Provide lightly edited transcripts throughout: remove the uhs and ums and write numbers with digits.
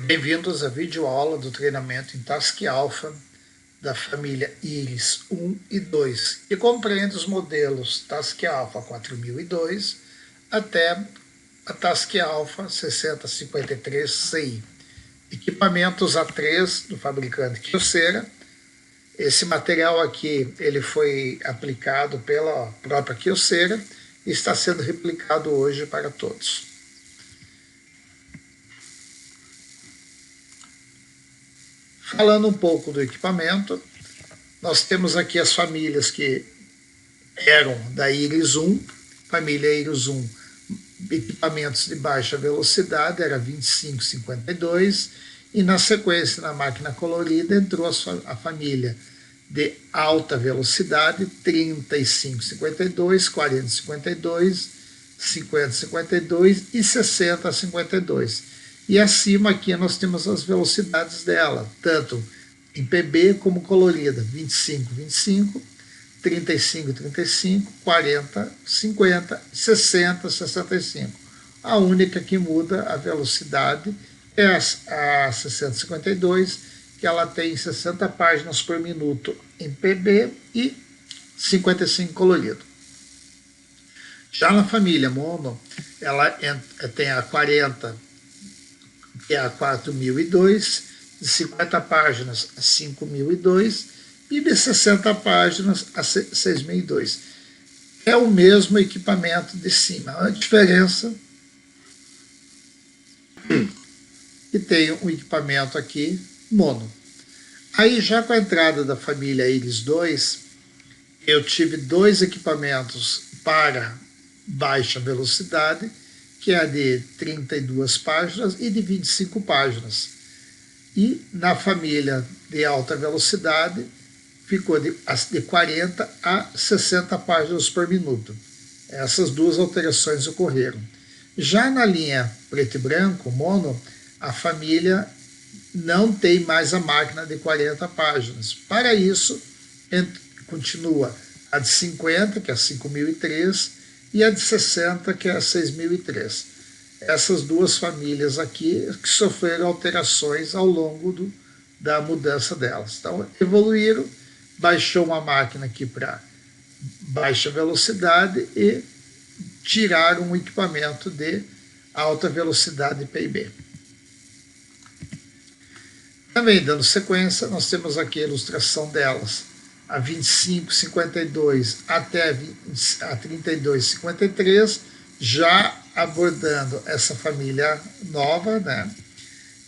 Bem-vindos à videoaula do treinamento em Task Alpha da família Iris 1 e 2, que compreende os modelos Task Alpha 4002 até a Task Alpha 6053CI. Equipamentos A3 do fabricante Kyocera. Esse material aqui ele foi aplicado pela própria Kyocera e está sendo replicado hoje para todos. Falando um pouco do equipamento, nós temos aqui as famílias que eram da Iris 1, família Iris 1, equipamentos de baixa velocidade, era 2552, e na sequência, na máquina colorida, entrou a família de alta velocidade, 3552, 4052, 5052 e 6052. E acima aqui nós temos as velocidades dela, tanto em PB como colorida, 25, 25, 35, 35, 40, 50, 60, 65. A única que muda a velocidade é a 652, que ela tem 60 páginas por minuto em PB e 55 colorido. Já na família mono, ela tem a 40, que é a 4002, de 50 páginas a 5002 e de 60 páginas a 6002. É o mesmo equipamento de cima. A diferença é que tem um equipamento aqui mono. Aí já com a entrada da família Iris 2, eu tive dois equipamentos para baixa velocidade, que é a de 32 páginas e de 25 páginas. E na família de alta velocidade, ficou de 40 a 60 páginas por minuto. Essas duas alterações ocorreram. Já na linha preto e branco, mono, a família não tem mais a máquina de 40 páginas. Para isso, continua a de 50, que é a 5003, e a de 60, que é a 6003. Essas duas famílias aqui que sofreram alterações ao longo da mudança delas. Então, evoluíram, baixou uma máquina aqui para baixa velocidade e tiraram um equipamento de alta velocidade PIB. Também, dando sequência, nós temos aqui a ilustração delas, a 2552 até a 3253, já abordando essa família nova, né?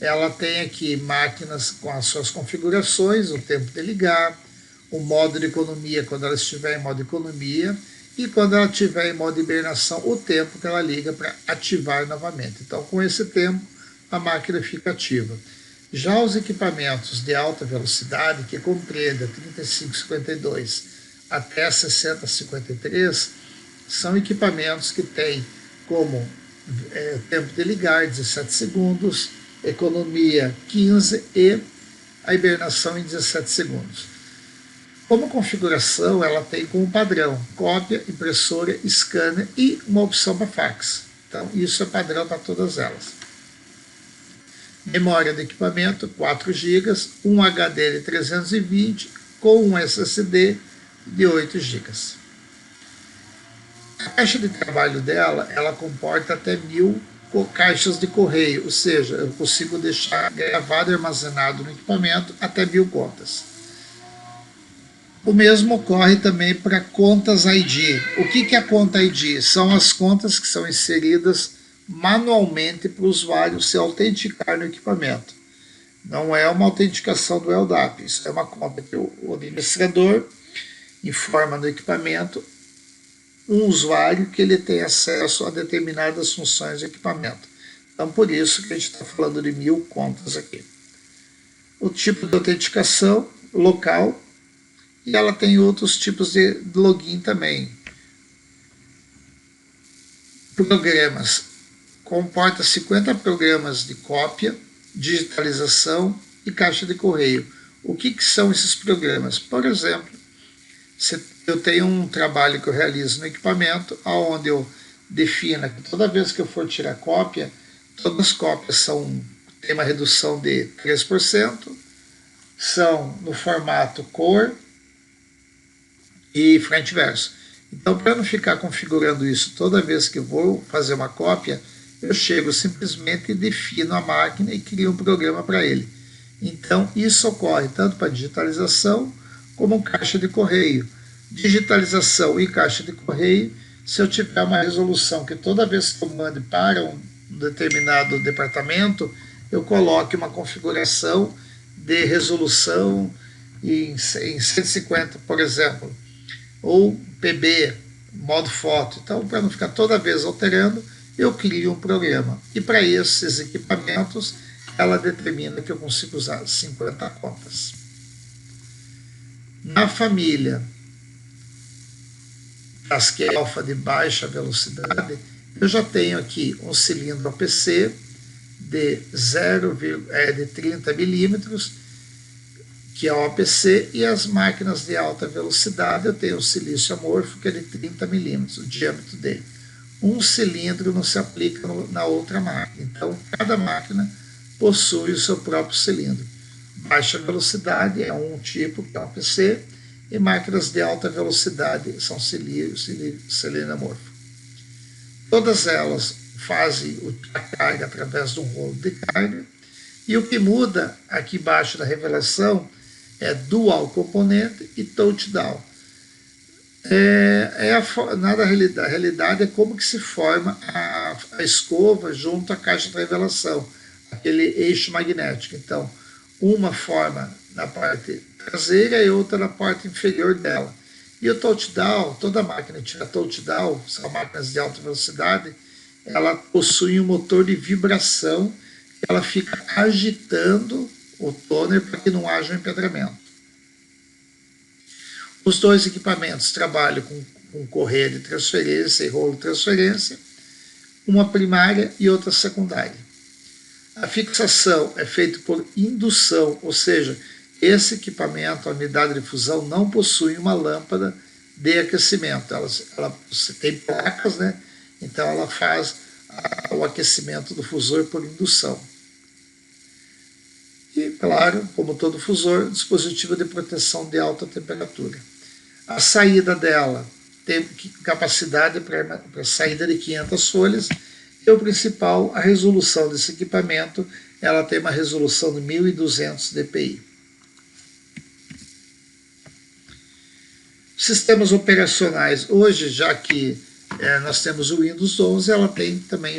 Ela tem aqui máquinas com as suas configurações, o tempo de ligar, o modo de economia quando ela estiver em modo economia e quando ela estiver em modo hibernação, o tempo que ela liga para ativar novamente. Então, com esse tempo, a máquina fica ativa. Já os equipamentos de alta velocidade, que compreendem 3552 até 6053, são equipamentos que têm como tempo de ligar 17 segundos, economia 15 e a hibernação em 17 segundos. Como configuração, ela tem como padrão cópia, impressora, scanner e uma opção para fax. Então, isso é padrão para todas elas. Memória do equipamento, 4 GB, um HD de 320 com um SSD de 8 GB. A caixa de trabalho dela, ela comporta até 1000 caixas de correio, ou seja, eu consigo deixar gravado e armazenado no equipamento até 1000 contas. O mesmo ocorre também para contas ID. O que é a conta ID? São as contas que são inseridas manualmente para o usuário se autenticar no equipamento. Não é uma autenticação do LDAP, isso é uma conta que o administrador informa no equipamento um usuário que ele tem acesso a determinadas funções do equipamento. Então, por isso que a gente está falando de 1000 contas aqui. O tipo de autenticação local, e ela tem outros tipos de login também. Programas. Comporta 50 programas de cópia, digitalização e caixa de correio. O que são esses programas? Por exemplo, eu tenho um trabalho que eu realizo no equipamento, onde eu defino que toda vez que eu for tirar cópia, todas as cópias são tem uma redução de 3%, são no formato cor e frente e verso. Então, para não ficar configurando isso toda vez que eu vou fazer uma cópia, eu chego simplesmente e defino a máquina e crio um programa para ele. Então, isso ocorre tanto para digitalização como caixa de correio. Digitalização e caixa de correio, se eu tiver uma resolução que toda vez que eu mande para um determinado departamento, eu coloque uma configuração de resolução em 150, por exemplo, ou PB, modo foto. Então, para não ficar toda vez alterando, eu crio um programa. E para esses equipamentos, ela determina que eu consigo usar 50 contas. Na família Tasque Alpha de baixa velocidade, eu já tenho aqui um cilindro APC de 30 milímetros, que é o APC, e as máquinas de alta velocidade, eu tenho o silício amorfo, que é de 30 milímetros, o diâmetro dele. Um cilindro não se aplica na outra máquina, então cada máquina possui o seu próprio cilindro. Baixa velocidade é um tipo, que é o APC, e máquinas de alta velocidade são cilindro amorfo. Todas elas fazem a carga através de um rolo de carga, e o que muda aqui embaixo da revelação é dual componente e touchdown. Na realidade é como que se forma a escova junto à caixa de revelação, aquele eixo magnético. Então, uma forma na parte traseira e outra na parte inferior dela. E o touchdown, toda máquina que tiver touchdown, são máquinas de alta velocidade, ela possui um motor de vibração, ela fica agitando o toner para que não haja um empedramento. Os dois equipamentos trabalham com correia de transferência e rolo de transferência, uma primária e outra secundária. A fixação é feita por indução, ou seja, esse equipamento, a unidade de fusão, não possui uma lâmpada de aquecimento. Você tem placas, né? Então ela faz o aquecimento do fusor por indução. E, claro, como todo fusor, dispositivo de proteção de alta temperatura. A saída dela tem capacidade para saída de 500 folhas, e o principal, a resolução desse equipamento, ela tem uma resolução de 1200 dpi. Sistemas operacionais, hoje, já que nós temos o Windows 11, ela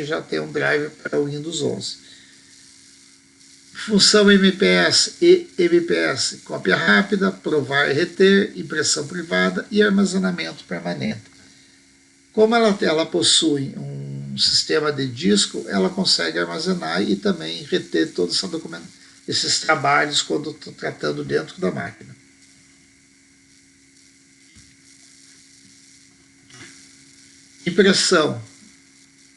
já tem um driver para o Windows 11. Função MPS e MPS, cópia rápida, provar e reter, impressão privada e armazenamento permanente. Como ela possui um sistema de disco, ela consegue armazenar e também reter todos esses trabalhos quando estou tratando dentro da máquina. Impressão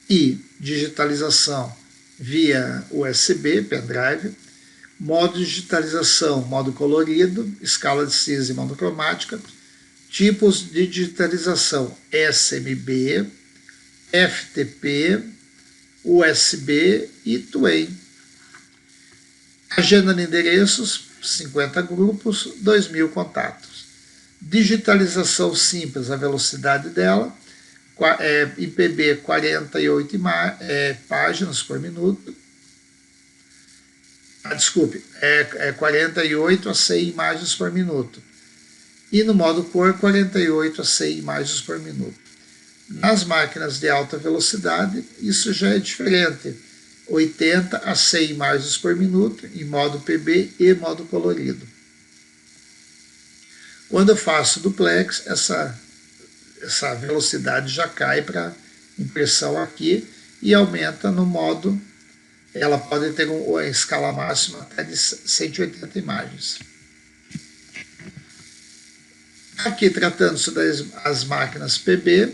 e digitalização via USB, pendrive, modo de digitalização, modo colorido, escala de cinza e monocromática, tipos de digitalização SMB, FTP, USB e Twain. Agenda de endereços, 50 grupos, 2.000 contatos. Digitalização simples, a velocidade dela, IPB 48 páginas por minuto. Desculpe, 48 a 100 imagens por minuto. E no modo cor, 48 a 100 imagens por minuto. Nas máquinas de alta velocidade, isso já é diferente. 80 a 100 imagens por minuto, em modo PB e modo colorido. Quando eu faço duplex, essa velocidade já cai para impressão aqui e aumenta no modo, ela pode ter uma escala máxima até de 180 imagens. Aqui, tratando-se das máquinas PB,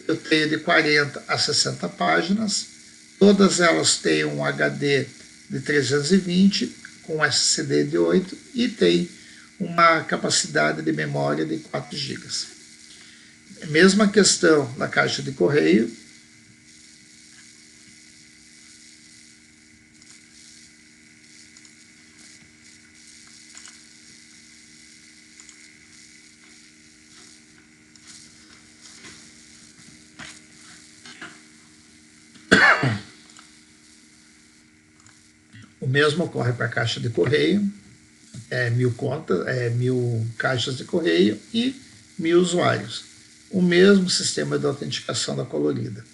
eu tenho de 40 a 60 páginas, todas elas têm um HD de 320 com SSD de 8 e tem uma capacidade de memória de 4 GB. Mesma questão da caixa de correio. mesmo ocorre para a caixa de correio, 1.000 contas, 1.000 caixas de correio e 1.000 usuários. O mesmo sistema de autenticação da Colorida.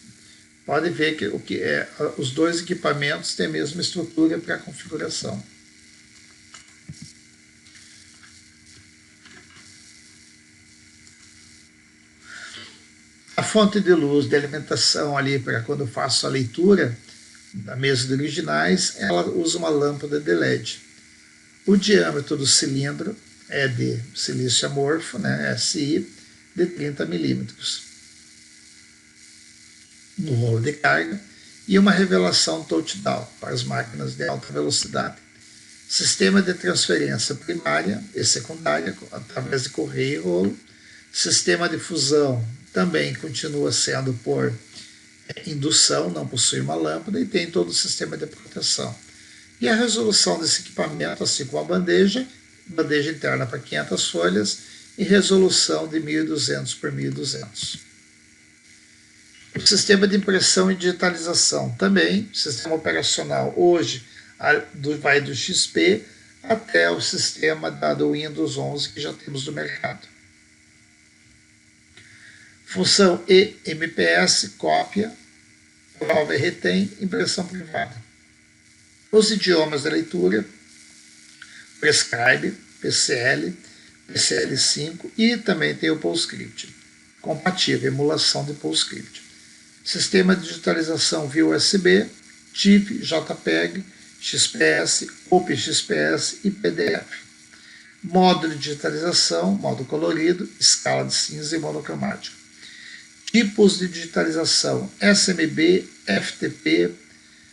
Pode ver que, os dois equipamentos têm a mesma estrutura para a configuração. A fonte de luz de alimentação ali para quando eu faço a leitura da mesa de originais, ela usa uma lâmpada de LED. O diâmetro do cilindro é de silício amorfo, né, SI, de 30 milímetros. No rolo de carga e uma revelação touchdown para as máquinas de alta velocidade. Sistema de transferência primária e secundária através de correio e rolo. Sistema de fusão também continua sendo por indução, não possui uma lâmpada e tem todo o sistema de proteção. E a resolução desse equipamento, assim como a bandeja interna para 500 folhas e resolução de 1200 por 1200. O sistema de impressão e digitalização também, sistema operacional hoje vai do XP até o sistema do Windows 11 que já temos no mercado. Função eMPS, cópia, prova e retém, impressão privada. Os idiomas de leitura, Prescribe, PCL, PCL5 e também tem o PostScript, compatível, emulação de PostScript. Sistema de digitalização via USB, TIFF, JPEG, XPS, OpenXPS e PDF. Modo de digitalização, modo colorido, escala de cinza e monocromático. Tipos de digitalização, SMB, FTP,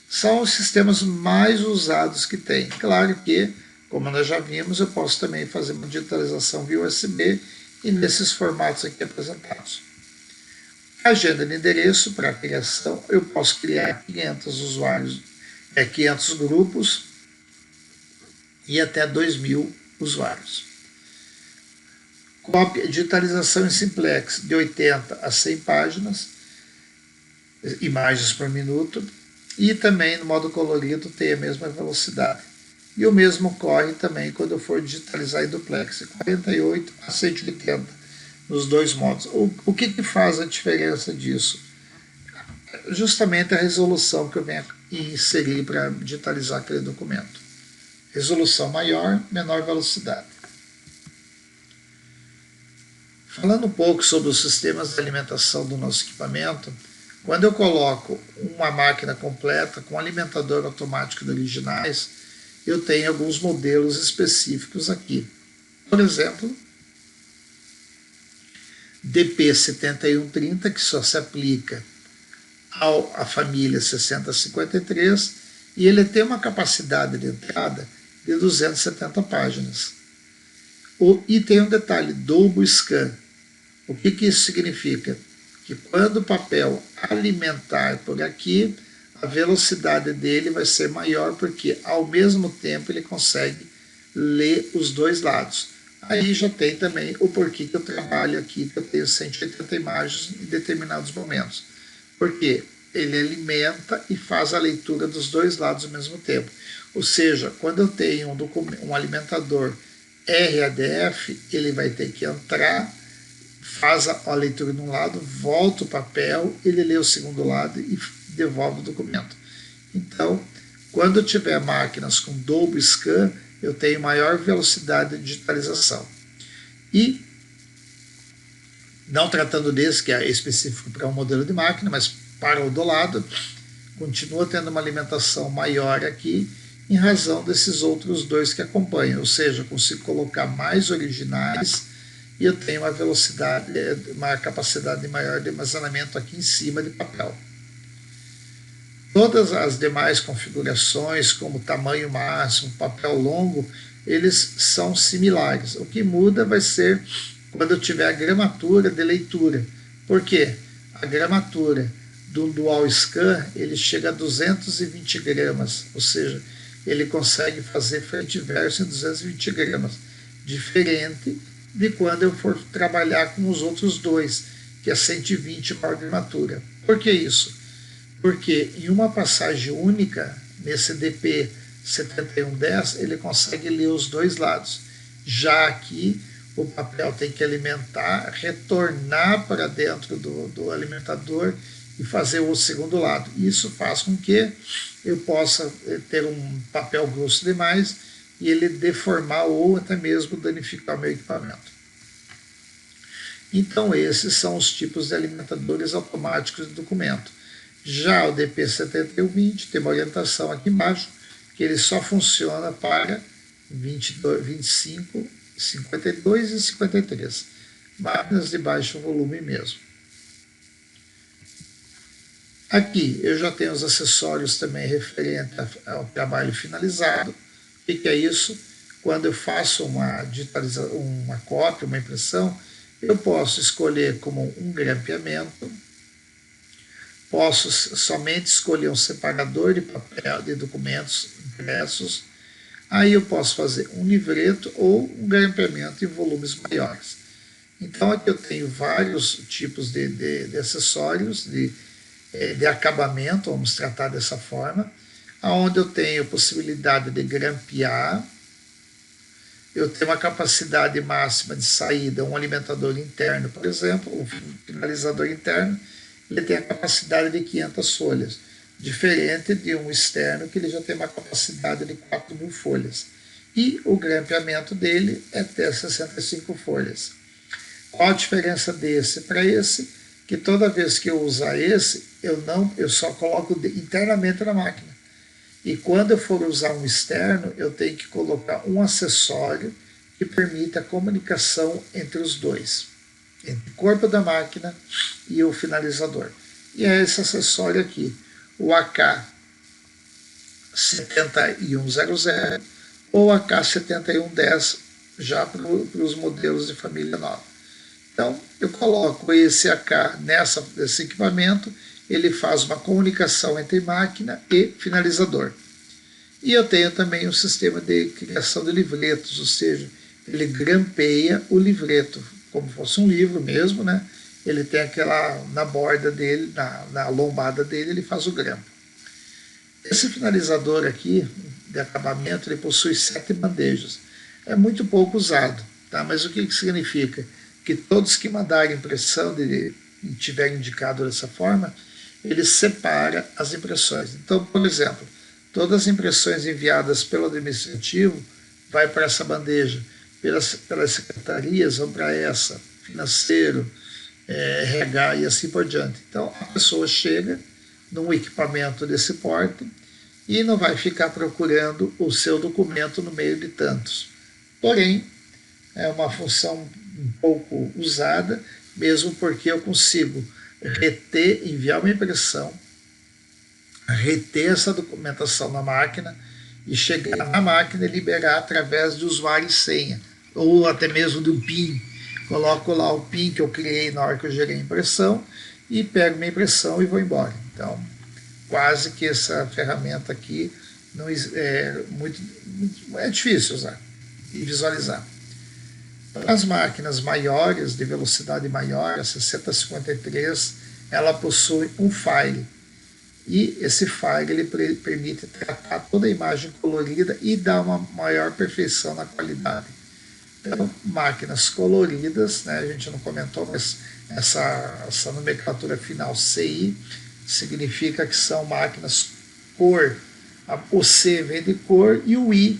são os sistemas mais usados que tem. Claro que, como nós já vimos, eu posso também fazer uma digitalização via USB e nesses formatos aqui apresentados. Agenda de endereço para a criação, eu posso criar 500 usuários, 500 grupos e até 2.000 usuários. Cópia, digitalização em simplex de 80 a 100 páginas, imagens por minuto, e também no modo colorido tem a mesma velocidade. E o mesmo ocorre também quando eu for digitalizar em duplex, de 48 a 180, nos dois modos. O que faz a diferença disso? Justamente a resolução que eu venho inserir para digitalizar aquele documento. Resolução maior, menor velocidade. Falando um pouco sobre os sistemas de alimentação do nosso equipamento, quando eu coloco uma máquina completa com alimentador automático de originais, eu tenho alguns modelos específicos aqui. Por exemplo, DP7130, que só se aplica à família 6053, e ele tem uma capacidade de entrada de 270 páginas. E tem um detalhe, Double Scan. O que isso significa? Que quando o papel alimentar por aqui, a velocidade dele vai ser maior, porque ao mesmo tempo ele consegue ler os dois lados. Aí já tem também o porquê que eu trabalho aqui, que eu tenho 180 imagens em determinados momentos. Porque ele alimenta e faz a leitura dos dois lados ao mesmo tempo. Ou seja, quando eu tenho um alimentador RADF, ele vai ter que entrar, faz a leitura de um lado, volta o papel, ele lê o segundo lado e devolve o documento. Então, quando eu tiver máquinas com Double Scan, eu tenho maior velocidade de digitalização. E, não tratando desse, que é específico para um modelo de máquina, mas para o do lado, continua tendo uma alimentação maior aqui, em razão desses outros dois que acompanham, ou seja, eu consigo colocar mais originais e eu tenho uma velocidade, uma capacidade maior de armazenamento aqui em cima de papel. Todas as demais configurações, como tamanho máximo, papel longo, eles são similares. O que muda vai ser quando eu tiver a gramatura de leitura. Por quê? A gramatura do Dual Scan, ele chega a 220 gramas, ou seja, ele consegue fazer frente e verso em 220 gramas, diferente de quando eu for trabalhar com os outros dois, que é 120 maior gramatura. Por que isso? Porque em uma passagem única, nesse DP 7110, ele consegue ler os dois lados. Já aqui, o papel tem que alimentar, retornar para dentro do alimentador e fazer o segundo lado. Isso faz com que eu possa ter um papel grosso demais e ele deformar ou até mesmo danificar o meu equipamento. Então, esses são os tipos de alimentadores automáticos de documento. Já o DP7120 tem uma orientação aqui embaixo, que ele só funciona para 22, 25, 52 e 53, máquinas de baixo volume mesmo. Aqui eu já tenho os acessórios também referente ao trabalho finalizado. O que é isso? Quando eu faço uma digitalização, uma cópia, uma impressão, eu posso escolher como um grampeamento, posso somente escolher um separador de papel de documentos impressos, aí eu posso fazer um livreto ou um grampeamento em volumes maiores. Então aqui eu tenho vários tipos de acessórios, de acabamento, vamos tratar dessa forma, onde eu tenho possibilidade de grampear, eu tenho uma capacidade máxima de saída, um alimentador interno, por exemplo, um finalizador interno, ele tem a capacidade de 500 folhas, diferente de um externo que ele já tem uma capacidade de 4.000 folhas. E o grampeamento dele é até 65 folhas. Qual a diferença desse para esse? Que toda vez que eu usar esse, eu só coloco internamente na máquina. E quando eu for usar um externo, eu tenho que colocar um acessório que permita a comunicação entre os dois, entre o corpo da máquina e o finalizador. E é esse acessório aqui, o AK7100 ou AK7110, já para os modelos de família nova. Então, eu coloco esse AK nesse equipamento, ele faz uma comunicação entre máquina e finalizador. E eu tenho também um sistema de criação de livretos, ou seja, ele grampeia o livreto, como fosse um livro mesmo, né? Ele tem aquela, na borda dele, na lombada dele, ele faz o grampo. Esse finalizador aqui, de acabamento, ele possui 7 bandejas. É muito pouco usado, tá? Mas o que significa? Que todos que mandarem impressão e tiverem indicado dessa forma, ele separa as impressões. Então, por exemplo, todas as impressões enviadas pelo administrativo vai para essa bandeja, pelas secretarias vão para essa, financeiro, RH e assim por diante. Então, a pessoa chega num equipamento desse porte e não vai ficar procurando o seu documento no meio de tantos. Porém, é uma função um pouco usada, mesmo porque eu consigo enviar uma impressão, reter essa documentação na máquina e chegar na máquina e liberar através de usuário e senha, ou até mesmo do PIN. Coloco lá o PIN que eu criei na hora que eu gerei a impressão e pego minha impressão e vou embora. Então, quase que essa ferramenta aqui não é difícil usar e visualizar. As máquinas maiores, de velocidade maior, a 6053, ela possui um file. E esse file ele permite tratar toda a imagem colorida e dar uma maior perfeição na qualidade. Então, máquinas coloridas, né, a gente não comentou, mas essa nomenclatura final CI significa que são máquinas cor. O C vem de cor e o I,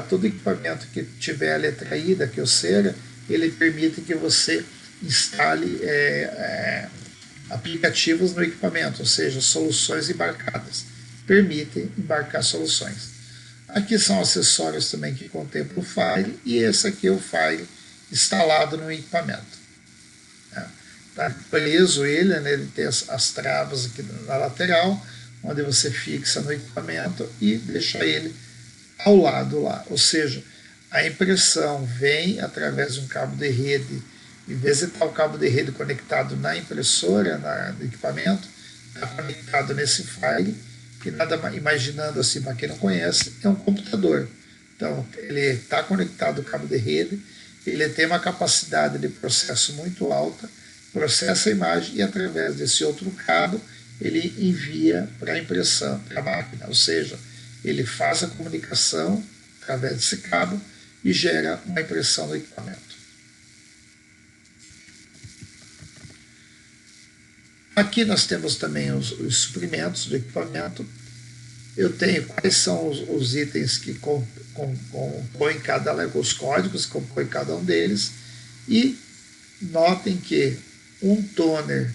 todo equipamento que tiver a letra I da Kyocera, ele permite que você instale aplicativos no equipamento, ou seja, soluções embarcadas. Permitem embarcar soluções. Aqui são acessórios também que contemplam o file, e esse aqui é o file instalado no equipamento. Está preso ele, né, ele tem as travas aqui na lateral, onde você fixa no equipamento e deixa ele ao lado lá. Ou seja, a impressão vem através de um cabo de rede, em vez de estar o cabo de rede conectado na impressora, no equipamento, está conectado nesse file, que nada mais, imaginando assim, para quem não conhece, é um computador. Então, ele está conectado ao cabo de rede, ele tem uma capacidade de processo muito alta, processa a imagem e através desse outro cabo, ele envia para a impressão, para a máquina. Ou seja, ele faz a comunicação através desse cabo e gera uma impressão do equipamento. Aqui nós temos também os suprimentos do equipamento. Eu tenho quais são os itens que compõem os códigos que compõem cada um deles. E notem que um toner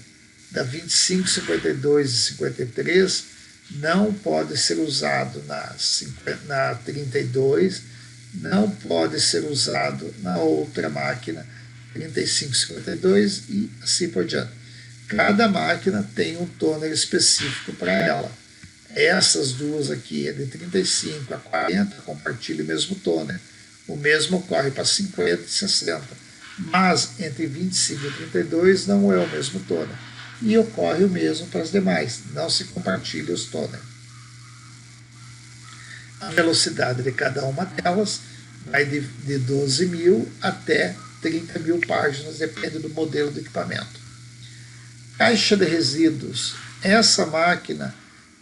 da 25, 52 e 53 não pode ser usado na 32, não pode ser usado na outra máquina 35, 52 e assim por diante. Cada máquina tem um toner específico para ela. Essas duas aqui, de 35 a 40, compartilham o mesmo toner. O mesmo ocorre para 50 e 60. Mas entre 25 e 32 não é o mesmo toner. E ocorre o mesmo para as demais. Não se compartilha os toner. A velocidade de cada uma delas vai de 12.000 até 30.000 páginas, depende do modelo do equipamento. Caixa de resíduos. Essa máquina,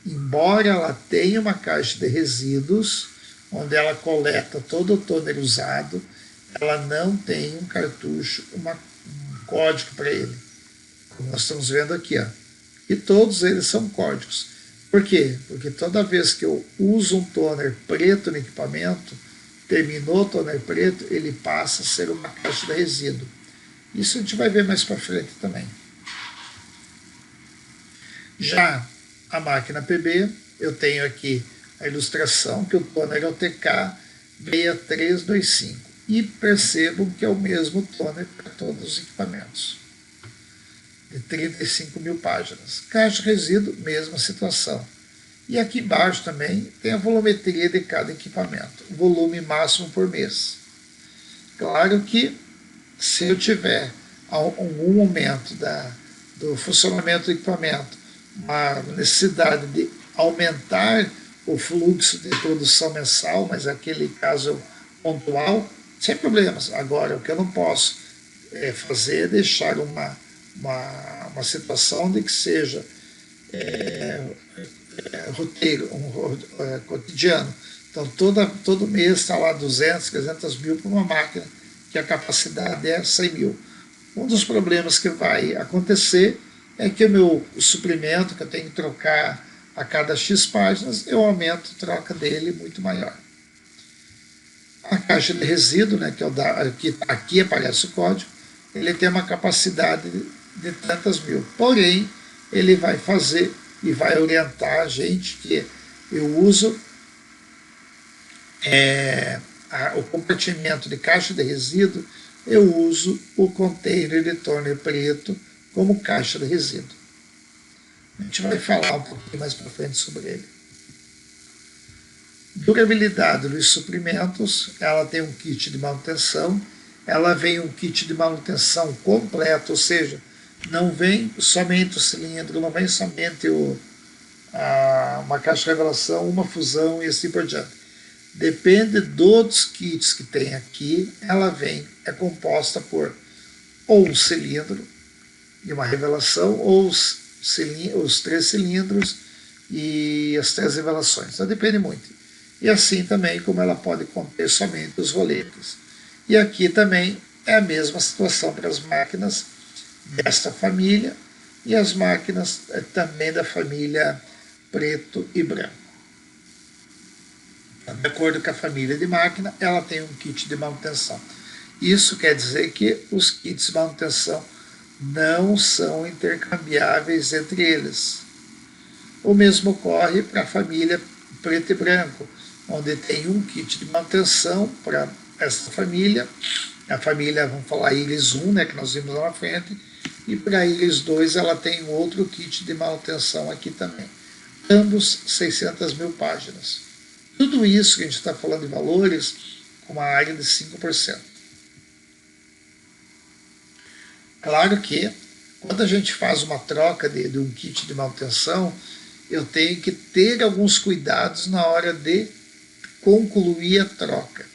embora ela tenha uma caixa de resíduos, onde ela coleta todo o toner usado, ela não tem um cartucho, um código para ele. Como nós estamos vendo aqui. Ó. E todos eles são códigos. Por quê? Porque toda vez que eu uso um toner preto no equipamento, terminou o toner preto, ele passa a ser uma caixa de resíduo. Isso a gente vai ver mais para frente também. Já a máquina PB, eu tenho aqui a ilustração que o toner é o TK6325 e percebam que é o mesmo toner para todos os equipamentos, de 35.000 páginas. Caixa de resíduo, mesma situação. E aqui embaixo também tem a volumetria de cada equipamento, volume máximo por mês. Claro que se eu tiver algum momento do funcionamento do equipamento uma necessidade de aumentar o fluxo de produção mensal, mas aquele caso pontual, sem problemas. Agora, o que eu não posso fazer é deixar uma situação de que seja roteiro, cotidiano. Então, todo mês está lá 200, 300 mil para uma máquina que a capacidade é 100 mil. Um dos problemas que vai acontecer é que o suprimento que eu tenho que trocar a cada X páginas, eu aumento a troca dele muito maior. A caixa de resíduo, né, que aqui aparece o código, ele tem uma capacidade de tantas mil. Porém, ele vai fazer e vai orientar a gente que eu uso o compartimento de caixa de resíduo, eu uso o container de toner preto como caixa de resíduo. A gente vai falar um pouquinho mais para frente sobre ele. Durabilidade dos suprimentos, ela tem um kit de manutenção, ela vem um kit de manutenção completo, ou seja, não vem somente o cilindro, não vem somente uma caixa de revelação, uma fusão e assim por diante. Depende dos kits que tem aqui, ela é composta por ou um cilindro e uma revelação, ou os 3 cilindros e as 3 revelações. Então depende muito. E assim também como ela pode conter somente os roletes. E aqui também é a mesma situação para as máquinas desta família e as máquinas também da família preto e branco. De acordo com a família de máquina, ela tem um kit de manutenção. Isso quer dizer que os kits de manutenção não são intercambiáveis entre eles. O mesmo ocorre para a família preto e branco, onde tem um kit de manutenção para essa família, a família, vamos falar, Iris 1, né, que nós vimos lá na frente, e para a Iris 2 ela tem outro kit de manutenção aqui também. Ambos 600 mil páginas. Tudo isso que a gente está falando de valores com uma área de 5%. Claro que quando a gente faz uma troca de um kit de manutenção, eu tenho que ter alguns cuidados na hora de concluir a troca.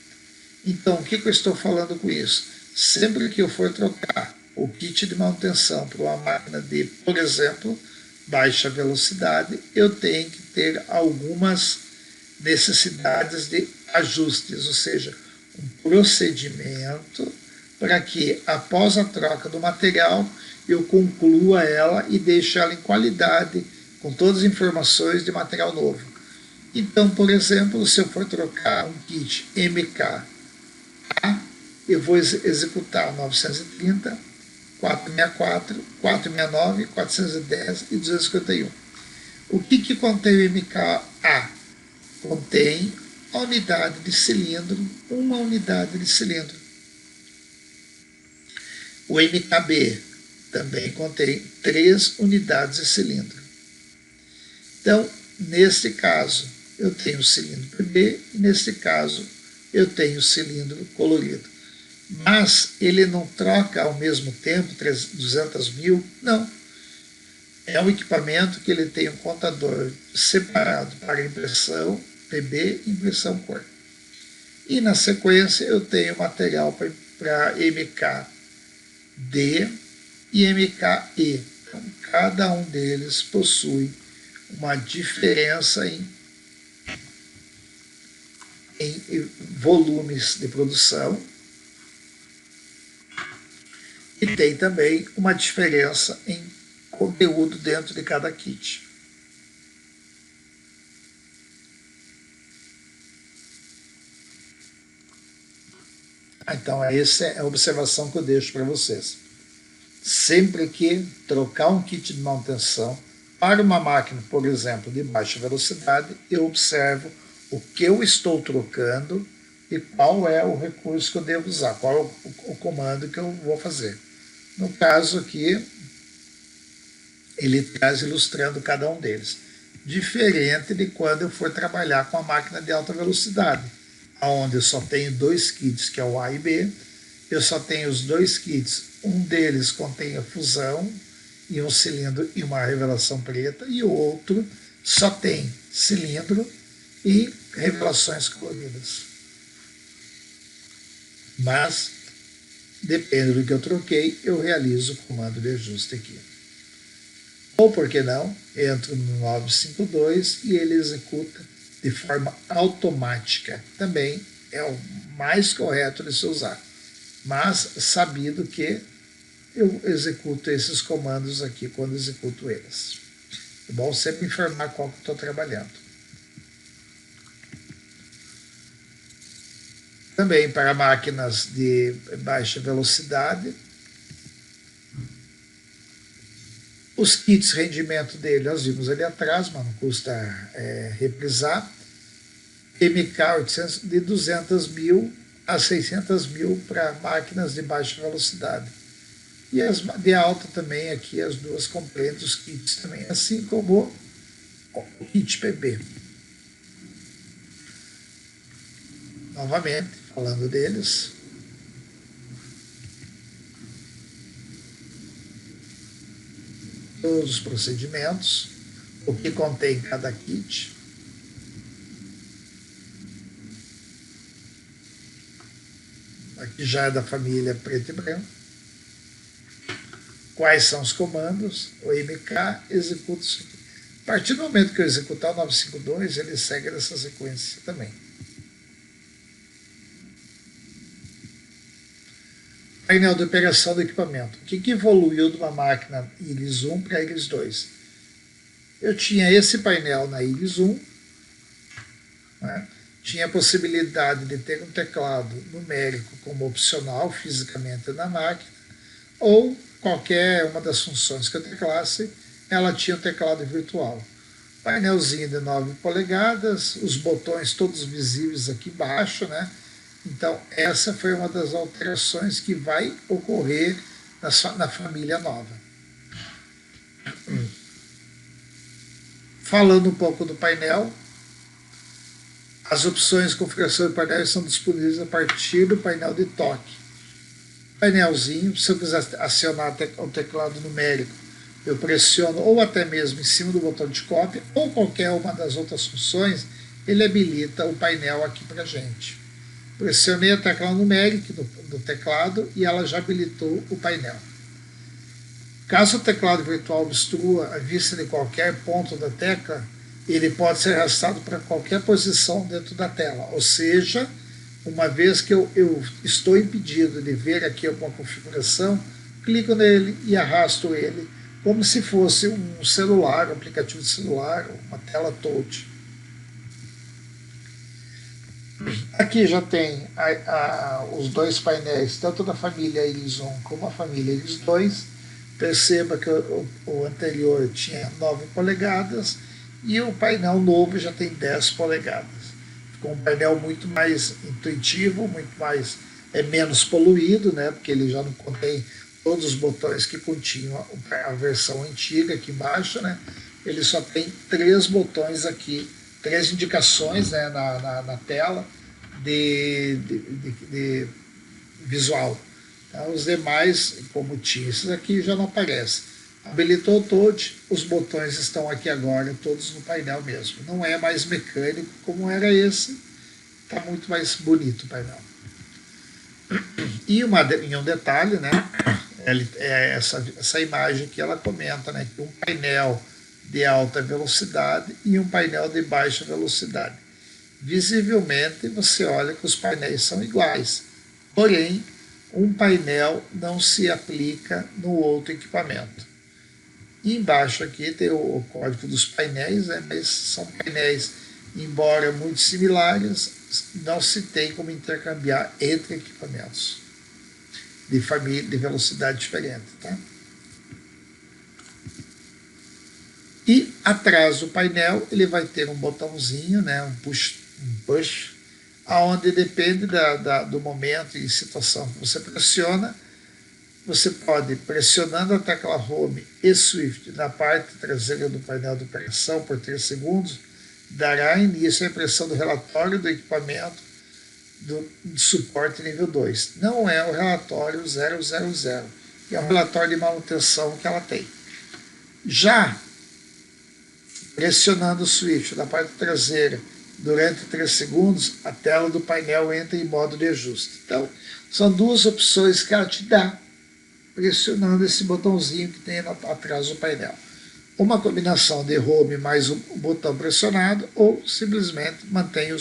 Então, o que eu estou falando com isso? Sempre que eu for trocar o kit de manutenção para uma máquina de, por exemplo, baixa velocidade, eu tenho que ter algumas necessidades de ajustes, ou seja, um procedimento para que, após a troca do material, eu conclua ela e deixe ela em qualidade, com todas as informações de material novo. Então, por exemplo, se eu for trocar um kit MK, eu vou executar 930, 464, 469, 410 e 251. O que contém o MKA? Contém a unidade de cilindro, uma unidade de cilindro. O MKB também contém 3 unidades de cilindro. Então, neste caso, eu tenho o cilindro PB e, neste caso, eu tenho o cilindro colorido. Mas ele não troca ao mesmo tempo 200 mil? Não. É um equipamento que ele tem um contador separado para impressão PB e impressão cor. E na sequência eu tenho material para MKD e MKE. Então, cada um deles possui uma diferença em volumes de produção e tem também uma diferença em conteúdo dentro de cada kit. Então, essa é a observação que eu deixo para vocês. Sempre que trocar um kit de manutenção para uma máquina, por exemplo, de baixa velocidade, eu observo o que eu estou trocando e qual é o recurso que eu devo usar, qual é o comando que eu vou fazer. No caso aqui, ele traz ilustrando cada um deles. Diferente de quando eu for trabalhar com a máquina de alta velocidade, onde eu só tenho 2 kits, que é o A e B, eu só tenho os 2 kits, um deles contém a fusão e um cilindro e uma revelação preta, e o outro só tem cilindro e revelações coloridas. Mas, depende do que eu troquei, eu realizo o comando de ajuste aqui. Ou, por que não, entro no 952 e ele executa de forma automática. Também é o mais correto de se usar. Mas, sabido que eu executo esses comandos aqui quando executo eles. É bom sempre informar qual que eu estou trabalhando. Também para máquinas de baixa velocidade, os kits rendimento dele, nós vimos ali atrás, mas não custa reprisar. MK800 de 200 mil a 600 mil para máquinas de baixa velocidade. E as de alta também, aqui as duas compreendem os kits também, assim como o kit PB. Novamente, falando deles. Todos os procedimentos, o que contém cada kit. Aqui já é da família preto e branco. Quais são os comandos? O MK executa isso aqui. A partir do momento que eu executar o 952, ele segue nessa sequência também. Painel de operação do equipamento. O que evoluiu de uma máquina Iris 1 para a Iris 2? Eu tinha esse painel na Iris 1, né? Tinha a possibilidade de ter um teclado numérico como opcional fisicamente na máquina, ou qualquer uma das funções que eu teclasse, ela tinha um teclado virtual. Painelzinho de 9 polegadas, os botões todos visíveis aqui embaixo, né? Então, essa foi uma das alterações que vai ocorrer na família nova. Falando um pouco do painel, as opções de configuração de painel estão disponíveis a partir do painel de toque. Painelzinho, se eu quiser acionar o teclado numérico, eu pressiono ou até mesmo em cima do botão de cópia, ou qualquer uma das outras funções, ele habilita o painel aqui para a gente. Pressionei a tecla numérica do teclado e ela já habilitou o painel. Caso o teclado virtual obstrua a vista de qualquer ponto da tecla, ele pode ser arrastado para qualquer posição dentro da tela, ou seja, uma vez que eu estou impedido de ver aqui alguma configuração, clico nele e arrasto ele, como se fosse um celular, um aplicativo de celular, uma tela touch. Aqui já tem os dois painéis, tanto da família Iris 1 como a família Iris 2. Perceba que o anterior tinha 9 polegadas e o painel novo já tem 10 polegadas. Ficou um painel muito mais intuitivo, muito mais menos poluído, né, porque ele já não contém todos os botões que continham a versão antiga aqui embaixo, né. Ele só tem 3 botões aqui, 3 indicações, né, na tela de visual. Então, os demais, como tinha esses aqui, já não aparecem. Habilitou o touch, os botões estão aqui agora, todos no painel mesmo. Não é mais mecânico como era esse, está muito mais bonito o painel. E um detalhe, né? Essa imagem aqui ela comenta, né, que um painel de alta velocidade e um painel de baixa velocidade. Visivelmente você olha que os painéis são iguais, porém um painel não se aplica no outro equipamento. E embaixo aqui tem o código dos painéis, né, mas são painéis, embora muito similares, não se tem como intercambiar entre equipamentos de família, de velocidade diferente. Tá? E atrás do painel ele vai ter um botãozinho, né, um push, aonde depende do momento e situação que você pressiona, você pode, pressionando a tecla Home e Shift na parte traseira do painel de operação por 3 segundos, dará início à impressão do relatório do equipamento de suporte nível 2. Não é o relatório 000, é o relatório de manutenção que ela tem. Já pressionando o Shift na parte traseira durante 3 segundos, a tela do painel entra em modo de ajuste. Então, são 2 opções que ela te dá, pressionando esse botãozinho que tem atrás do painel. Uma combinação de Home mais o botão pressionado, ou simplesmente mantém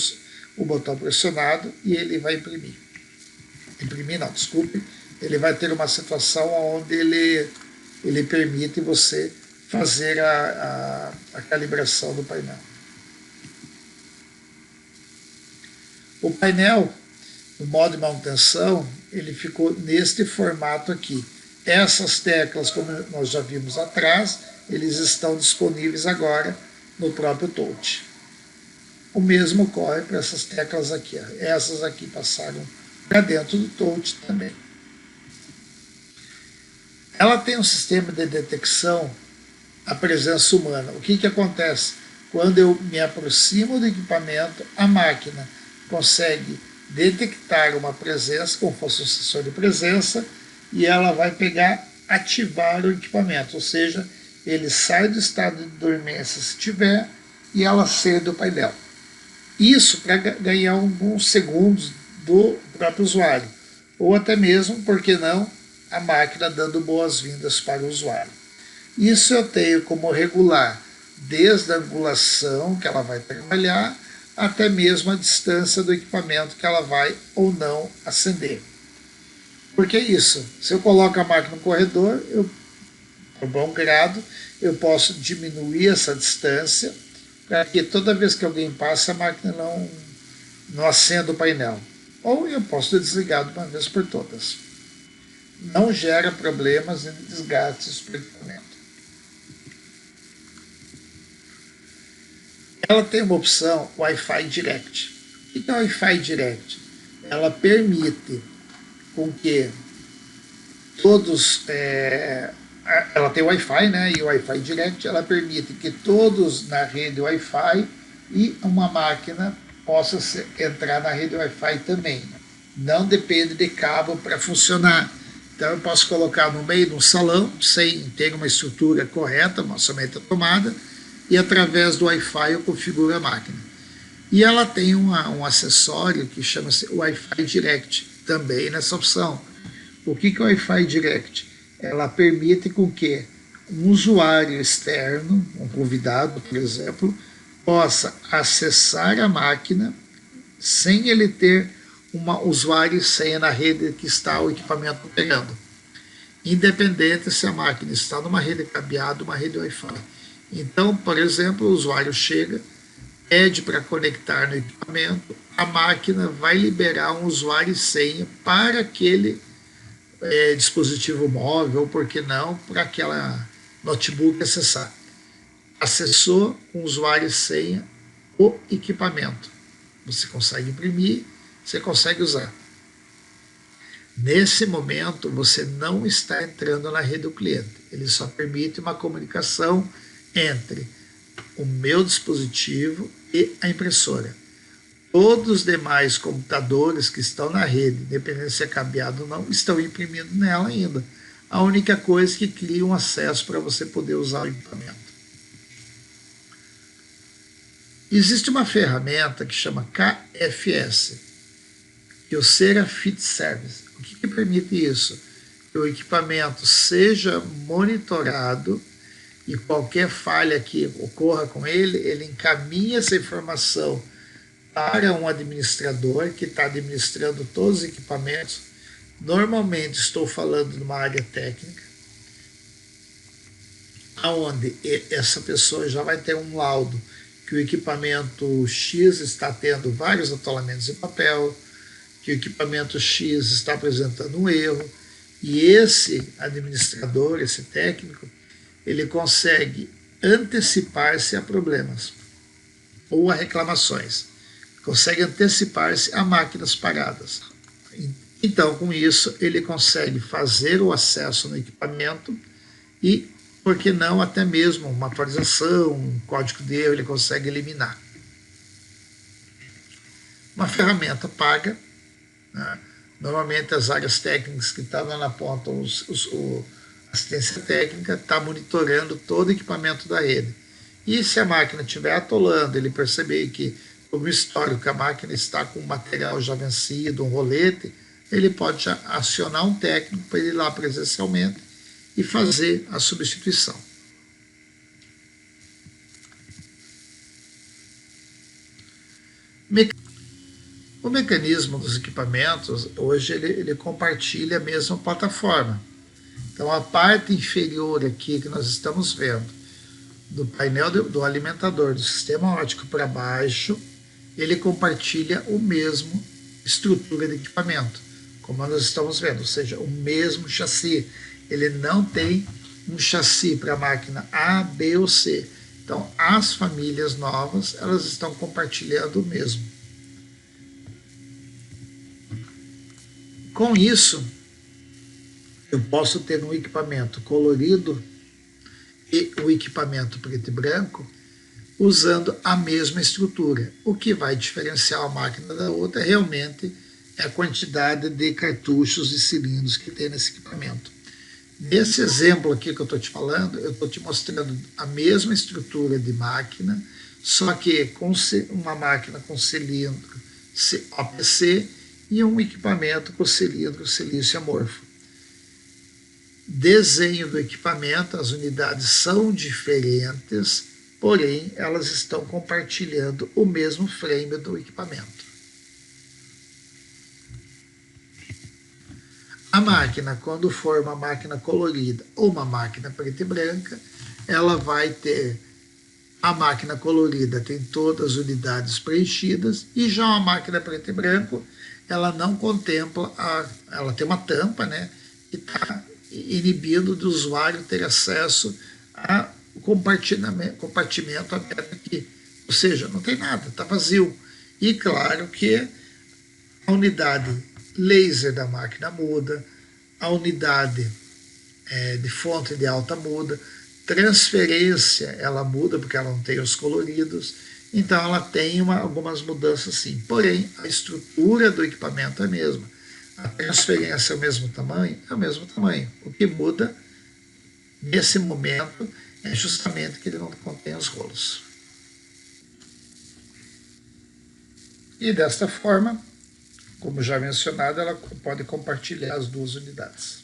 o botão pressionado e ele vai imprimir. Imprimir não, desculpe. Ele vai ter uma situação onde ele permite você fazer a calibração do painel. O painel, no modo de manutenção, ele ficou neste formato aqui. Essas teclas, como nós já vimos atrás, eles estão disponíveis agora no próprio touch. O mesmo ocorre para essas teclas aqui. Essas aqui passaram para dentro do touch também. Ela tem um sistema de detecção da presença humana. O que acontece? Quando eu me aproximo do equipamento, a máquina consegue detectar uma presença, como fosse um sensor de presença, e ela vai pegar, ativar o equipamento, ou seja, ele sai do estado de dormência se tiver, e ela sai do painel. Isso para ganhar alguns segundos do próprio usuário, ou até mesmo, por que não, a máquina dando boas-vindas para o usuário. Isso eu tenho como regular desde a angulação que ela vai trabalhar, até mesmo a distância do equipamento que ela vai ou não acender. Porque é isso, se eu coloco a máquina no corredor, por bom grado, eu posso diminuir essa distância, para que toda vez que alguém passa, a máquina não acenda o painel. Ou eu posso desligar de uma vez por todas. Não gera problemas nem desgastes para o equipamento. Ela tem uma opção Wi-Fi Direct. O que é Wi-Fi Direct? Ela permite com que todos... ela tem Wi-Fi, né? E o Wi-Fi Direct, ela permite que todos na rede Wi-Fi e uma máquina possa entrar na rede Wi-Fi também. Não depende de cabo para funcionar. Então eu posso colocar no meio de um salão, sem ter uma estrutura correta, somente a tomada, e através do Wi-Fi eu configuro a máquina. E ela tem um acessório que chama-se Wi-Fi Direct, também nessa opção. O que é o Wi-Fi Direct? Ela permite com que um usuário externo, um convidado, por exemplo, possa acessar a máquina sem ele ter uma usuário e senha na rede que está o equipamento operando, independente se a máquina está numa rede cabeada ou uma rede Wi-Fi. Então, por exemplo, o usuário chega, pede para conectar no equipamento, a máquina vai liberar um usuário e senha para aquele dispositivo móvel, ou por que não, para aquela notebook acessar. Acessou com usuário e senha o equipamento. Você consegue imprimir, você consegue usar. Nesse momento, você não está entrando na rede do cliente. Ele só permite uma comunicação entre o meu dispositivo e a impressora. Todos os demais computadores que estão na rede, independente se é cabeado ou não, estão imprimindo nela ainda. A única coisa é que cria um acesso para você poder usar o equipamento. Existe uma ferramenta que chama KFS, que é o Sera Fit Service. O que permite isso? Que o equipamento seja monitorado e qualquer falha que ocorra com ele, ele encaminha essa informação para um administrador que está administrando todos os equipamentos. Normalmente estou falando de uma área técnica, onde essa pessoa já vai ter um laudo que o equipamento X está tendo vários atolamentos de papel, que o equipamento X está apresentando um erro, e esse administrador, esse técnico, ele consegue antecipar-se a problemas ou a reclamações, consegue antecipar-se a máquinas paradas. Então, com isso, ele consegue fazer o acesso no equipamento e, por que não, até mesmo uma atualização, um código de erro, ele consegue eliminar. Uma ferramenta paga, né? Normalmente as áreas técnicas que estão lá na ponta, a assistência técnica está monitorando todo o equipamento da rede. E se a máquina estiver atolando, ele perceber que, como histórico, a máquina está com um material já vencido, um rolete, ele pode acionar um técnico para ele ir lá presencialmente e fazer a substituição. O mecanismo dos equipamentos, hoje, ele compartilha a mesma plataforma. Então, a parte inferior aqui que nós estamos vendo, do painel do alimentador do sistema óptico para baixo, ele compartilha o mesmo estrutura de equipamento, como nós estamos vendo, ou seja, o mesmo chassi. Ele não tem um chassi para a máquina A, B ou C. Então, as famílias novas, elas estão compartilhando o mesmo. Com isso, eu posso ter um equipamento colorido e o equipamento preto e branco usando a mesma estrutura. O que vai diferenciar a máquina da outra realmente é a quantidade de cartuchos e cilindros que tem nesse equipamento. Nesse exemplo aqui que eu estou te falando, eu estou te mostrando a mesma estrutura de máquina, só que com uma máquina com cilindro OPC e um equipamento com cilindro silício amorfo. Desenho do equipamento, as unidades são diferentes, porém elas estão compartilhando o mesmo frame do equipamento. A máquina, quando for uma máquina colorida ou uma máquina preta e branca, ela vai ter, a máquina colorida tem todas as unidades preenchidas, e já uma máquina preto e branco, ela não contempla, ela tem uma tampa, né, que está inibindo do usuário ter acesso ao compartimento aberto aqui. Ou seja, não tem nada, está vazio. E claro que a unidade laser da máquina muda, a unidade de fonte de alta muda, transferência ela muda porque ela não tem os coloridos, então ela tem algumas mudanças sim, porém a estrutura do equipamento é a mesma, a transferência é o mesmo tamanho, é o mesmo tamanho. O que muda nesse momento é justamente que ele não contém os rolos. E desta forma, como já mencionado, ela pode compartilhar as duas unidades.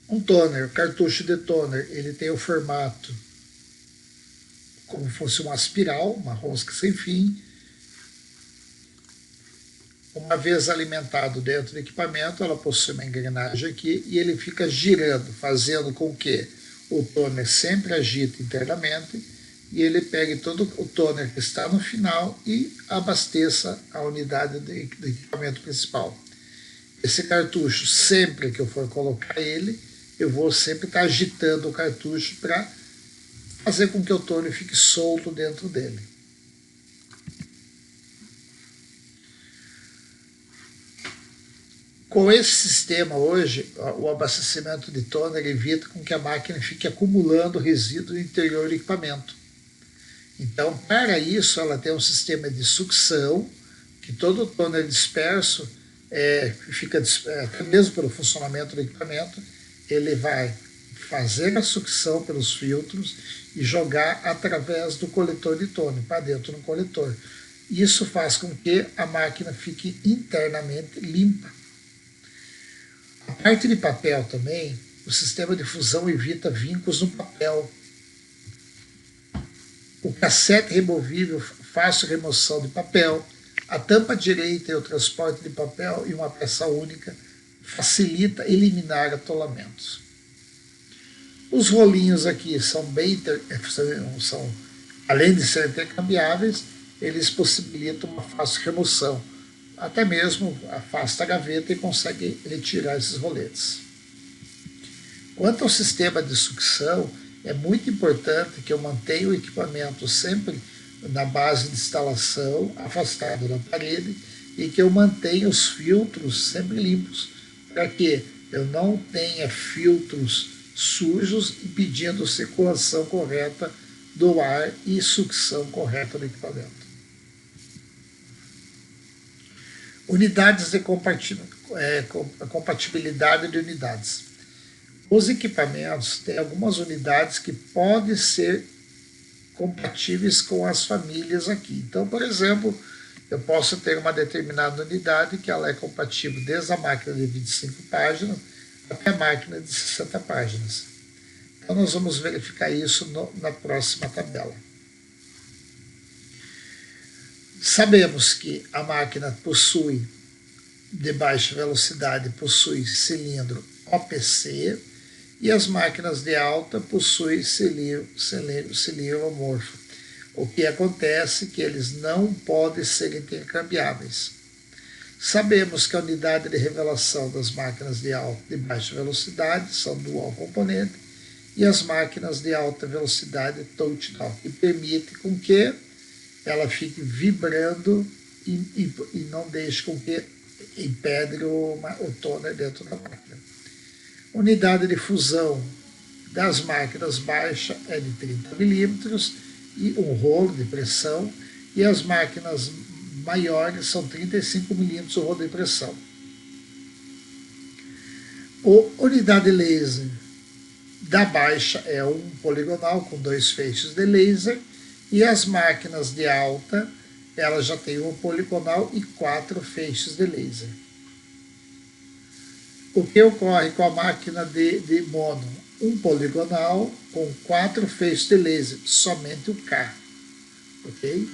Um toner, cartucho de toner, ele tem o formato como fosse uma espiral, uma rosca sem fim. Uma vez alimentado dentro do equipamento, ela possui uma engrenagem aqui e ele fica girando, fazendo com que o toner sempre agite internamente e ele pegue todo o toner que está no final e abasteça a unidade do equipamento principal. Esse cartucho, sempre que eu for colocar ele, eu vou sempre estar agitando o cartucho para fazer com que o toner fique solto dentro dele. Com esse sistema hoje, o abastecimento de toner evita com que a máquina fique acumulando resíduo no interior do equipamento. Então, para isso, ela tem um sistema de sucção, que todo o toner disperso, fica, até mesmo pelo funcionamento do equipamento, ele vai fazer a sucção pelos filtros e jogar através do coletor de toner, para dentro do coletor. Isso faz com que a máquina fique internamente limpa. A parte de papel também, o sistema de fusão evita vincos no papel. O cassete removível, fácil remoção de papel. A tampa direita e o transporte de papel em uma peça única facilita eliminar atolamentos. Os rolinhos aqui são além de serem intercambiáveis, eles possibilitam uma fácil remoção. Até mesmo afasta a gaveta e consegue retirar esses roletes. Quanto ao sistema de sucção, é muito importante que eu mantenha o equipamento sempre na base de instalação, afastado da parede, e que eu mantenha os filtros sempre limpos, para que eu não tenha filtros sujos impedindo a circulação correta do ar e sucção correta do equipamento. Unidades de compatibilidade de unidades. Os equipamentos têm algumas unidades que podem ser compatíveis com as famílias aqui. Então, por exemplo, eu posso ter uma determinada unidade que ela é compatível desde a máquina de 25 páginas até a máquina de 60 páginas. Então, nós vamos verificar isso na próxima tabela. Sabemos que a máquina possui, de baixa velocidade, possui cilindro OPC e as máquinas de alta possuem cilindro amorfo. O que acontece é que eles não podem ser intercambiáveis. Sabemos que a unidade de revelação das máquinas de baixa velocidade são dual componente e as máquinas de alta velocidade touchdown, que permite com que ela fique vibrando e não deixe com que impedre o toner dentro da máquina. Unidade de fusão das máquinas baixa é de 30 milímetros e um rolo de pressão, e as máquinas maiores são 35 milímetros o rolo de pressão. A unidade laser da baixa é um poligonal com 2 feixes de laser, e as máquinas de alta, elas já têm um poligonal e 4 feixes de laser. O que ocorre com a máquina de mono? Um poligonal com 4 feixes de laser, somente o K. Ok?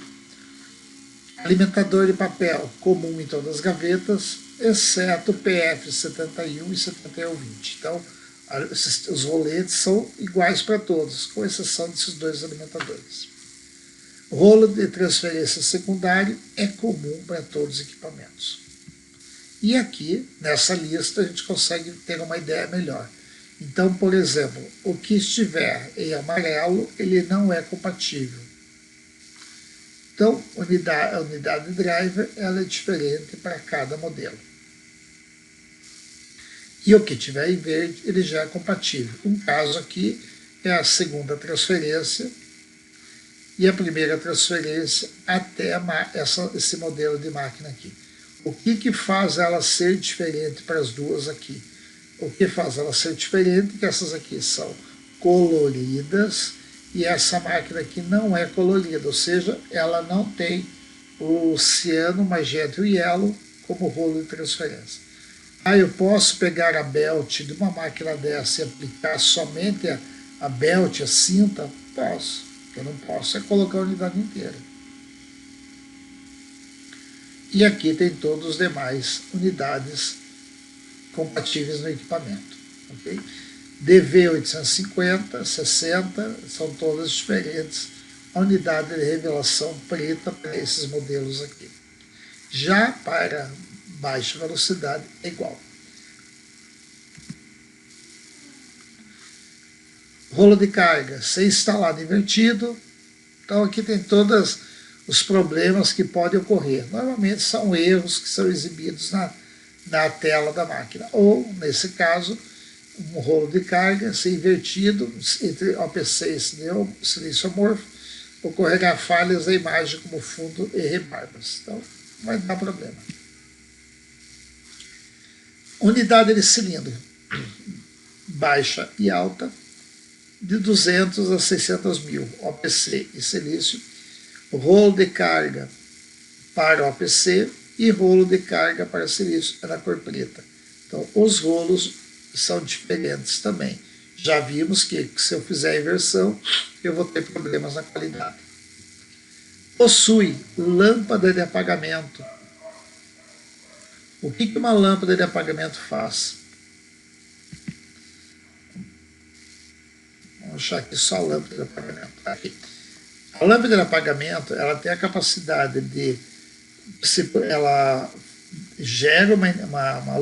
Alimentador de papel comum em todas as gavetas, exceto PF71 e 7120. Então, os roletes são iguais para todos, com exceção desses 2 alimentadores. Rolo de transferência secundário é comum para todos os equipamentos. E aqui, nessa lista, a gente consegue ter uma ideia melhor. Então, por exemplo, o que estiver em amarelo, ele não é compatível. Então, a unidade driver ela é diferente para cada modelo. E o que estiver em verde, ele já é compatível. Um caso aqui é a segunda transferência, e a primeira transferência até esse modelo de máquina aqui. O que faz ela ser diferente para as duas aqui? O que faz ela ser diferente é que essas aqui são coloridas e essa máquina aqui não é colorida, ou seja, ela não tem o ciano, magenta e o yellow como rolo de transferência. Aí eu posso pegar a belt de uma máquina dessa e aplicar somente a belt, a cinta? Posso. Eu não posso é colocar a unidade inteira. E aqui tem todos os demais unidades compatíveis no equipamento. Okay? DV850, 60, são todas diferentes. A unidade de revelação preta para esses modelos aqui. Já para baixa velocidade é igual. Rolo de carga, ser instalado invertido. Então aqui tem todos os problemas que podem ocorrer. Normalmente são erros que são exibidos na tela da máquina. Ou, nesse caso, um rolo de carga ser invertido entre OPC e silício amorfo, ocorrerá falhas da imagem como fundo e rebarbas. Então vai dar problema. Unidade de cilindro baixa e alta, de 200 a 600 mil, OPC e silício, rolo de carga para OPC e rolo de carga para silício na cor preta. Então, os rolos são diferentes também. Já vimos que se eu fizer a inversão, eu vou ter problemas na qualidade. Possui lâmpada de apagamento. O que uma lâmpada de apagamento faz? Vamos achar aqui só a lâmpada de apagamento. Aqui. A lâmpada de apagamento, ela tem a capacidade de, ela gera uma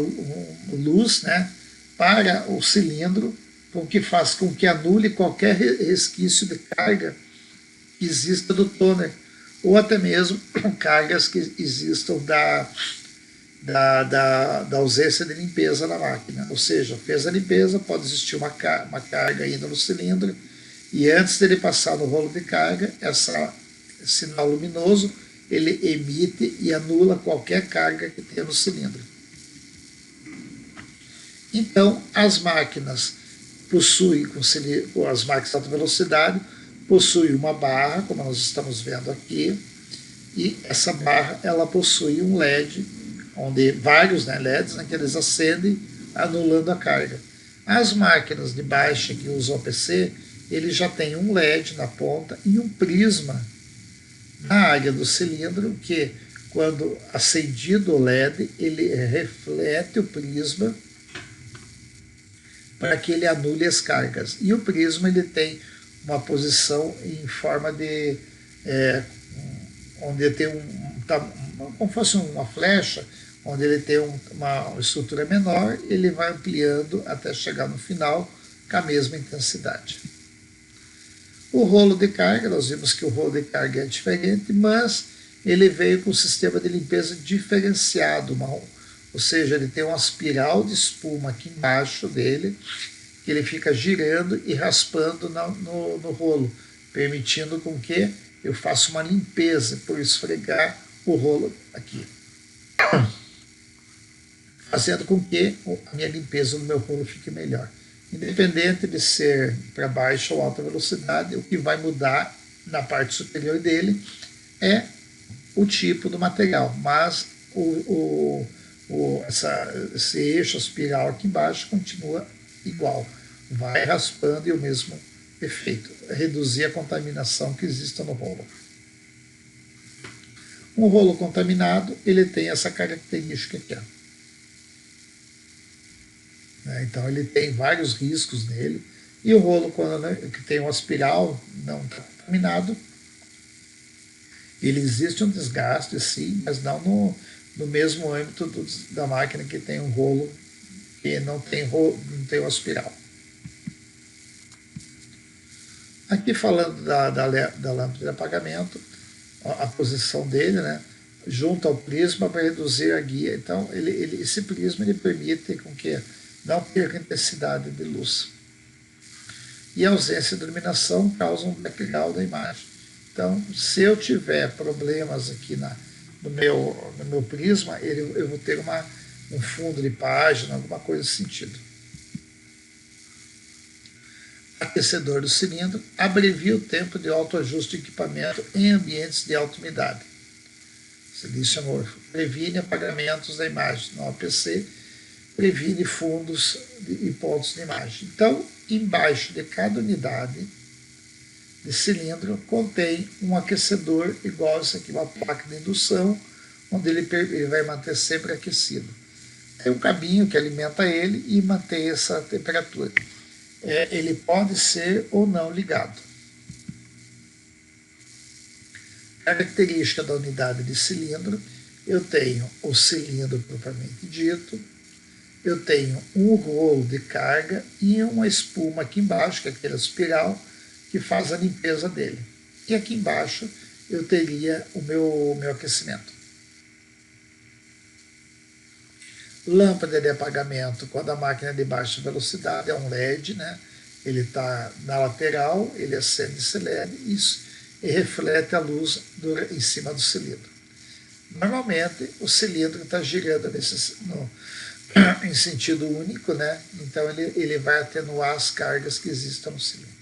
luz, né, para o cilindro, com que faz com que anule qualquer resquício de carga que exista do toner, ou até mesmo cargas que existam da ausência de limpeza na máquina. Ou seja, fez a limpeza, pode existir uma carga ainda no cilindro, e antes dele passar no rolo de carga, esse sinal luminoso ele emite e anula qualquer carga que tenha no cilindro. Então, as máquinas possuem, as máquinas de alta velocidade, possuem uma barra, como nós estamos vendo aqui, e essa barra ela possui um LED, onde vários LEDs, que eles acendem anulando a carga. As máquinas de baixa que usam OPC, ele já tem um LED na ponta e um prisma na área do cilindro, que quando acendido o LED, ele reflete o prisma para que ele anule as cargas. E o prisma ele tem uma posição em forma de onde tem como fosse uma flecha, onde ele tem uma estrutura menor, ele vai ampliando até chegar no final com a mesma intensidade. O rolo de carga, nós vimos que o rolo de carga é diferente, mas ele veio com um sistema de limpeza diferenciado, ou seja, ele tem uma espiral de espuma aqui embaixo dele, que ele fica girando e raspando no rolo, permitindo com que eu faça uma limpeza por esfregar o rolo aqui, fazendo com que a minha limpeza no meu rolo fique melhor. Independente de ser para baixa ou alta velocidade, o que vai mudar na parte superior dele é o tipo do material, mas esse eixo espiral aqui embaixo continua igual, vai raspando e o mesmo efeito, reduzir a contaminação que existe no rolo. Um rolo contaminado, ele tem essa característica aqui, ó. Então ele tem vários riscos nele, e o rolo que tem uma espiral não contaminado, ele existe um desgaste sim, mas não no mesmo âmbito da máquina que tem um rolo que não tem uma espiral. Aqui falando da lâmpada de apagamento, a posição dele, junto ao prisma para reduzir a guia. Então esse prisma ele permite com que não perca intensidade de luz. E a ausência de iluminação causa um background da imagem. Então, se eu tiver problemas aqui no meu prisma, eu vou ter um fundo de página, alguma coisa nesse sentido. Aquecedor do cilindro abrevia o tempo de autoajuste de equipamento em ambientes de alta umidade. Silício amorfo. Previne apagamentos da imagem no OPC, previne fundos e pontos de imagem. Então, embaixo de cada unidade, de cilindro contém um aquecedor igual esse aqui, uma placa de indução, onde ele vai manter sempre aquecido. Tem um cabinho que alimenta ele e mantém essa temperatura. Ele pode ser ou não ligado. Característica da unidade de cilindro: eu tenho o cilindro propriamente dito, eu tenho um rolo de carga e uma espuma aqui embaixo, que é aquela espiral que faz a limpeza dele. E aqui embaixo eu teria o meu aquecimento. Lâmpada de apagamento quando a máquina é de baixa velocidade, é um LED, né? Ele está na lateral, ele acende esse LED e reflete a luz em cima do cilindro. Normalmente o cilindro está girando em sentido único, né? Então ele vai atenuar as cargas que existem no cilindro.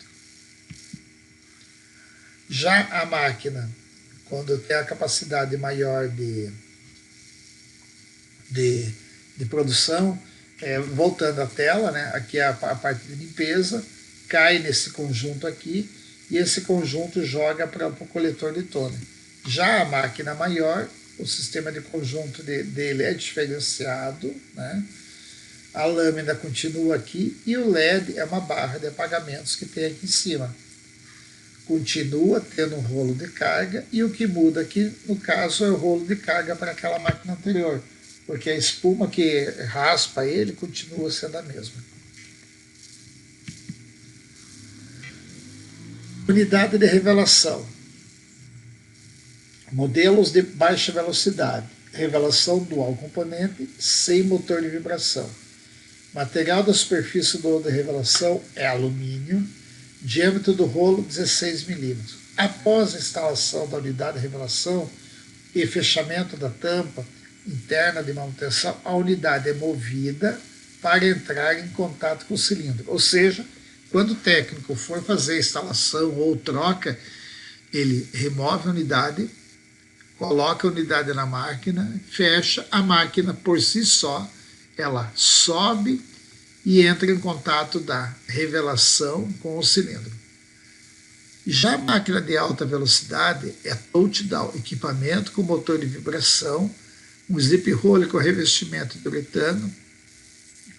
Já a máquina, quando tem a capacidade maior de produção, voltando à tela, né? Aqui é a parte de limpeza, cai nesse conjunto aqui e esse conjunto joga para o coletor de toner. Já a máquina maior, o sistema de conjunto dele é diferenciado, né? A lâmina continua aqui e o LED é uma barra de apagamentos que tem aqui em cima. Continua tendo um rolo de carga e o que muda aqui, no caso, é o rolo de carga para aquela máquina anterior, porque a espuma que raspa ele continua sendo a mesma. Unidade de revelação. Modelos de baixa velocidade. Revelação dual componente sem motor de vibração. Material da superfície do rolo de revelação é alumínio. Diâmetro do rolo 16 milímetros. Após a instalação da unidade de revelação e fechamento da tampa interna de manutenção, a unidade é movida para entrar em contato com o cilindro. Ou seja, quando o técnico for fazer a instalação ou troca, ele remove a unidade, coloca a unidade na máquina, fecha a máquina por si só, ela sobe e entra em contato da revelação com o cilindro. Já a máquina de alta velocidade é touchdown, equipamento com motor de vibração, um slip roller com revestimento de uretano,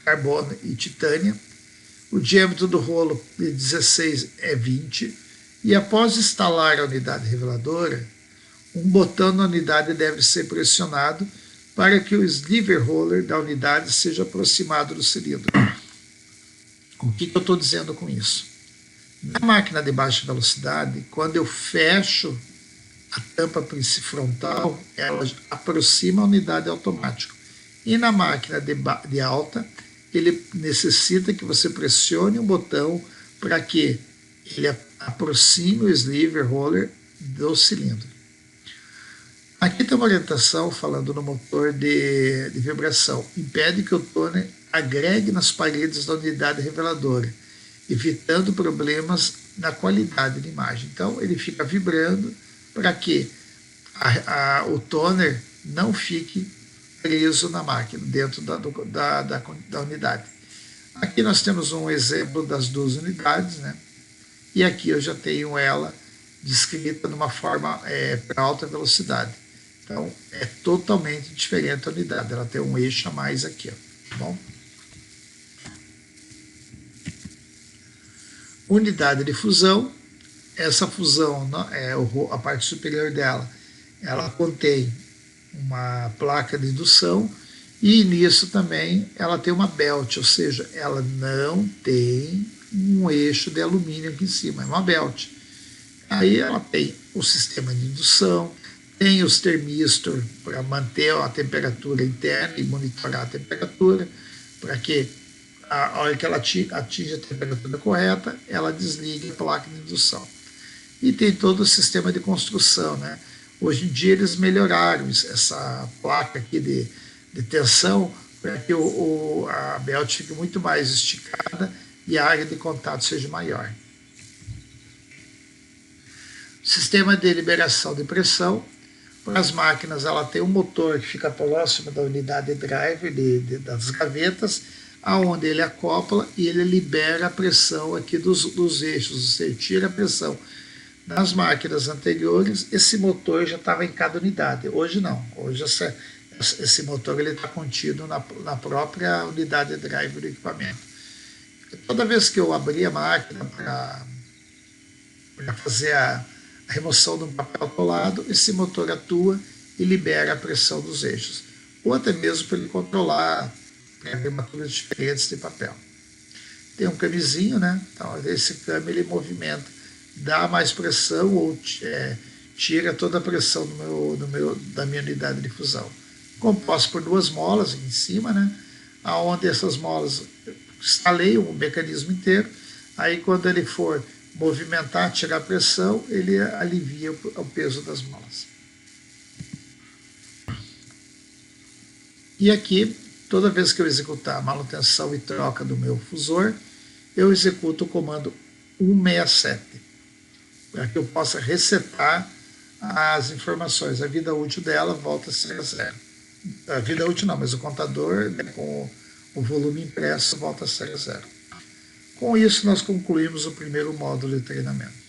carbono e titânio. O diâmetro do rolo de 16 é 20 e após instalar a unidade reveladora, um botão na unidade deve ser pressionado para que o sleeve roller da unidade seja aproximado do cilindro. O que eu estou dizendo com isso? Na máquina de baixa velocidade, quando eu fecho a tampa frontal, ela aproxima a unidade automática. E na máquina de alta, ele necessita que você pressione um botão para que ele aproxime o sleeve roller do cilindro. Aqui tem uma orientação falando no motor de vibração. Impede que o toner agregue nas paredes da unidade reveladora, evitando problemas na qualidade da imagem. Então, ele fica vibrando para que o toner não fique preso na máquina, dentro da unidade. Aqui nós temos um exemplo das duas unidades, né? E aqui eu já tenho ela descrita de uma forma para alta velocidade. Então, é totalmente diferente a unidade. Ela tem um eixo a mais aqui, ó, tá bom? Unidade de fusão. Essa fusão, a parte superior dela, ela contém uma placa de indução e nisso também ela tem uma belt, ou seja, ela não tem um eixo de alumínio aqui em cima, é uma belt. Aí ela tem o sistema de indução, tem os termistores para manter a temperatura interna e monitorar a temperatura, para que a hora que ela atinge a temperatura correta, ela desliga a placa de indução. E tem todo o sistema de construção, né? Hoje em dia eles melhoraram essa placa aqui de tensão para que a belt fique muito mais esticada e a área de contato seja maior. Sistema de liberação de pressão. Para as máquinas, ela tem um motor que fica próximo da unidade driver das gavetas, aonde ele acopla e ele libera a pressão aqui dos eixos, ou seja, tira a pressão. Nas máquinas anteriores, esse motor já estava em cada unidade. Hoje não. Hoje esse motor está contido na própria unidade de drive do equipamento. Toda vez que eu abri a máquina para fazer a remoção de um papel atolado, esse motor atua e libera a pressão dos eixos. Ou até mesmo para ele controlar temperaturas diferentes de papel. Tem um camezinho, né? Então, esse came ele movimenta, dá mais pressão ou tira toda a pressão da minha unidade de fusão. Composto por duas molas em cima, né? Onde essas molas instaleiam o mecanismo inteiro. Aí, quando ele for movimentar, tirar a pressão, ele alivia o peso das molas. E aqui, toda vez que eu executar a manutenção e troca do meu fusor, eu executo o comando 167, para que eu possa resetar as informações. A vida útil dela volta a ser 0. A vida útil não, mas o contador, né, com o volume impresso, volta a ser 0. Com isso, nós concluímos o primeiro módulo de treinamento.